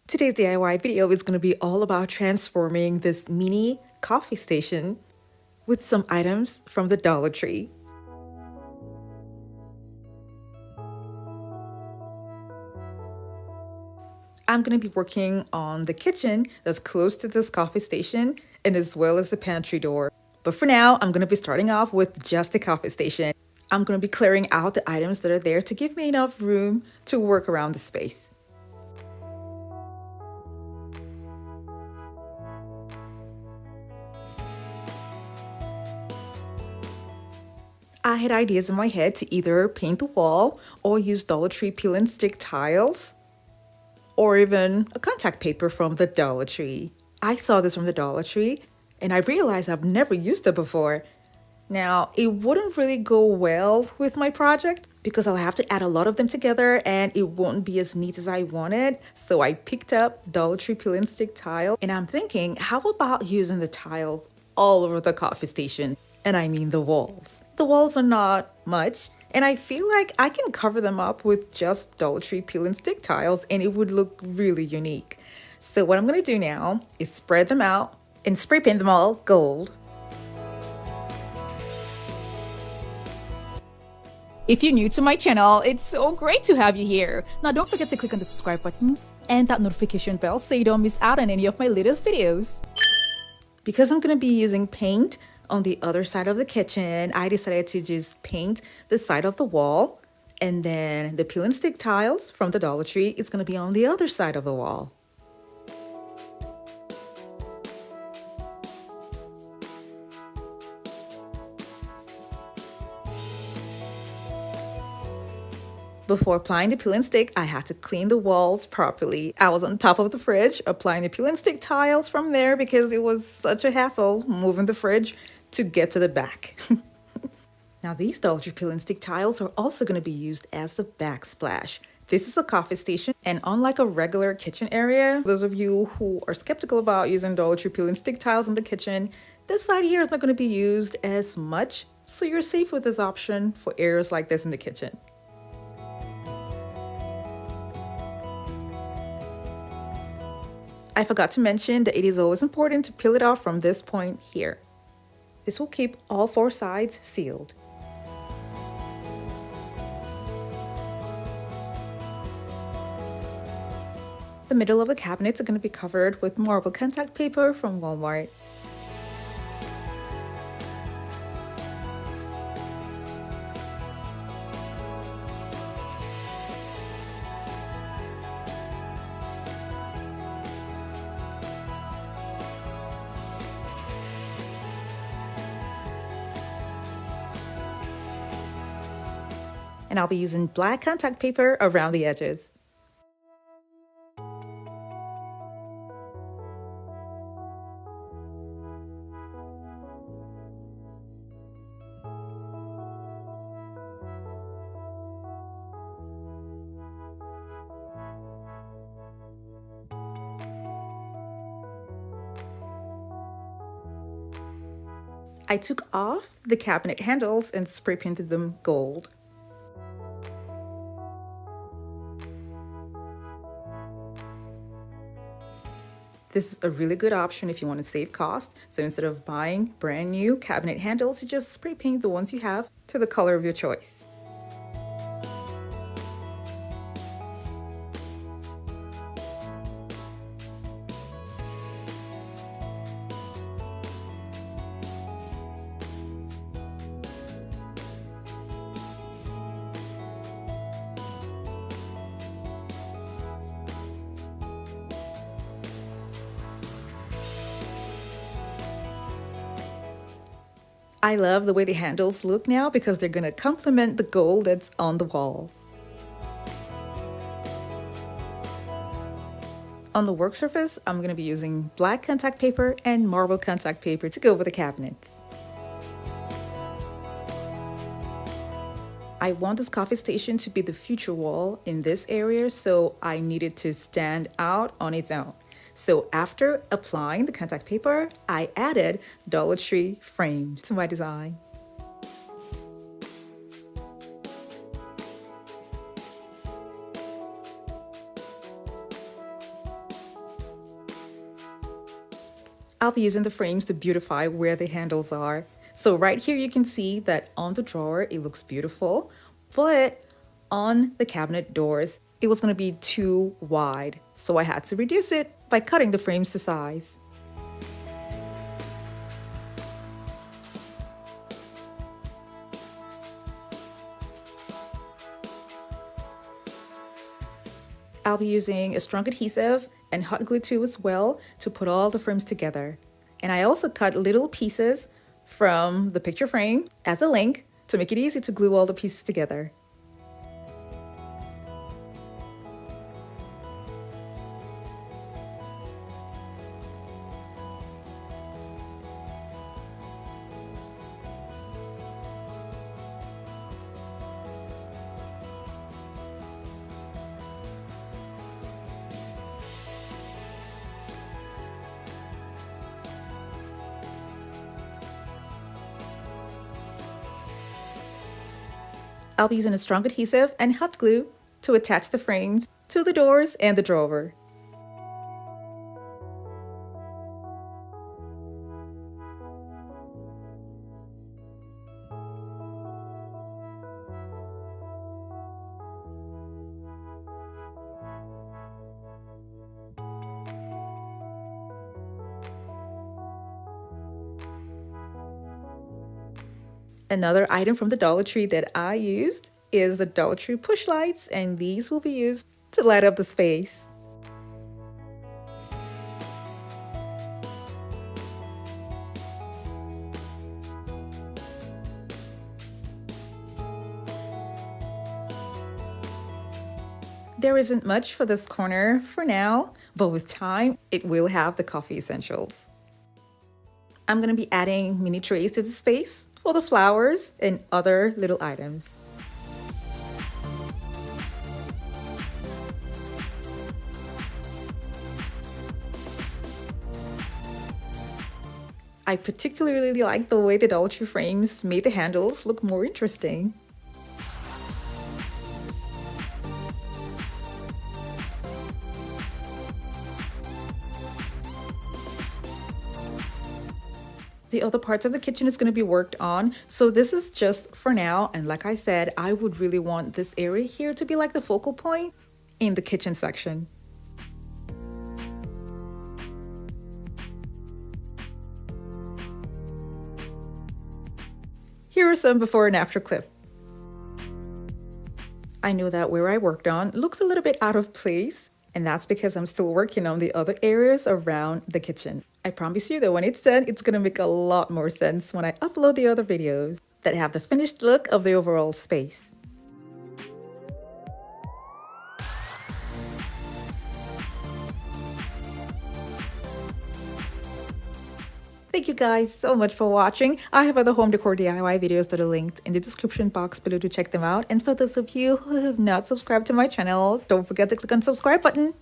Today's DIY video is going to be all about transforming this mini coffee station with some items from the Dollar Tree. I'm going to be working on the kitchen that's close to this coffee station and as well as the pantry door. But for now, I'm going to be starting off with just the coffee station. I'm going to be clearing out the items that are there to give me enough room to work around the space. I had ideas in my head to either paint the wall or use Dollar Tree peel and stick tiles or even a contact paper from the Dollar Tree. I saw this from the Dollar Tree and I realized I've never used it before. Now, it wouldn't really go well with my project because I'll have to add a lot of them together and it won't be as neat as I wanted. So I picked up Dollar Tree peel and stick tile and I'm thinking, how about using the tiles all over the coffee station? And I mean the walls. The walls are not much, and I feel like I can cover them up with just Dollar Tree peel and stick tiles and it would look really unique. So what I'm gonna do now is spread them out and spray paint them all gold. If you're new to my channel, it's so great to have you here. Now don't forget to click on the subscribe button and that notification bell so you don't miss out on any of my latest videos. Because I'm gonna be using paint on the other side of the kitchen, I decided to just paint the side of the wall, and then the peel and stick tiles from the Dollar Tree is going to be on the other side of the wall. Before applying the peel and stick, I had to clean the walls properly. I was on top of the fridge applying the peel and stick tiles from there because it was such a hassle moving the fridge to get to the back. Now these Dollar Tree peel and stick tiles are also going to be used as the backsplash. This is a coffee station, and unlike a regular kitchen area, those of you who are skeptical about using Dollar Tree peel and stick tiles in the kitchen, this side here is not going to be used as much, so you're safe with this option for areas like this in the kitchen. I forgot to mention that it is always important to peel it off from this point here. This will keep all four sides sealed. The middle of the cabinets are going to be covered with marble contact paper from Walmart. And I'll be using black contact paper around the edges. I took off the cabinet handles and spray painted them gold. This is a really good option if you want to save cost. So instead of buying brand new cabinet handles, you just spray paint the ones you have to the color of your choice. I love the way the handles look now because they're going to complement the gold that's on the wall. On the work surface, I'm going to be using black contact paper and marble contact paper to go over the cabinets. I want this coffee station to be the future wall in this area, so I needed to stand out on its own. So after applying the contact paper, I added Dollar Tree frames to my design. I'll be using the frames to beautify where the handles are. So right here you can see that on the drawer it looks beautiful, but on the cabinet doors it was going to be too wide. So I had to reduce it by cutting the frames to size. I'll be using a strong adhesive and hot glue too as well to put all the frames together. And I also cut little pieces from the picture frame as a link to make it easy to glue all the pieces together. I'll be using a strong adhesive and hot glue to attach the frames to the doors and the drawer. Another item from the Dollar Tree that I used is the Dollar Tree push lights, and these will be used to light up the space. There isn't much for this corner for now, but with time, it will have the coffee essentials. I'm going to be adding mini trays to the space for the flowers and other little items. I particularly like the way the Dollar Tree frames made the handles look more interesting. The other parts of the kitchen is going to be worked on, so this is just for now, and like I said, I would really want this area here to be like the focal point in the kitchen section. Here are some before and after clips. I know that where I worked on looks a little bit out of place, and that's because I'm still working on the other areas around the kitchen. I promise you that when it's done, it's gonna make a lot more sense when I upload the other videos that have the finished look of the overall space. Thank you guys so much for watching. I have other home decor DIY videos that are linked in the description box below to check them out. And for those of you who have not subscribed to my channel, don't forget to click on the subscribe button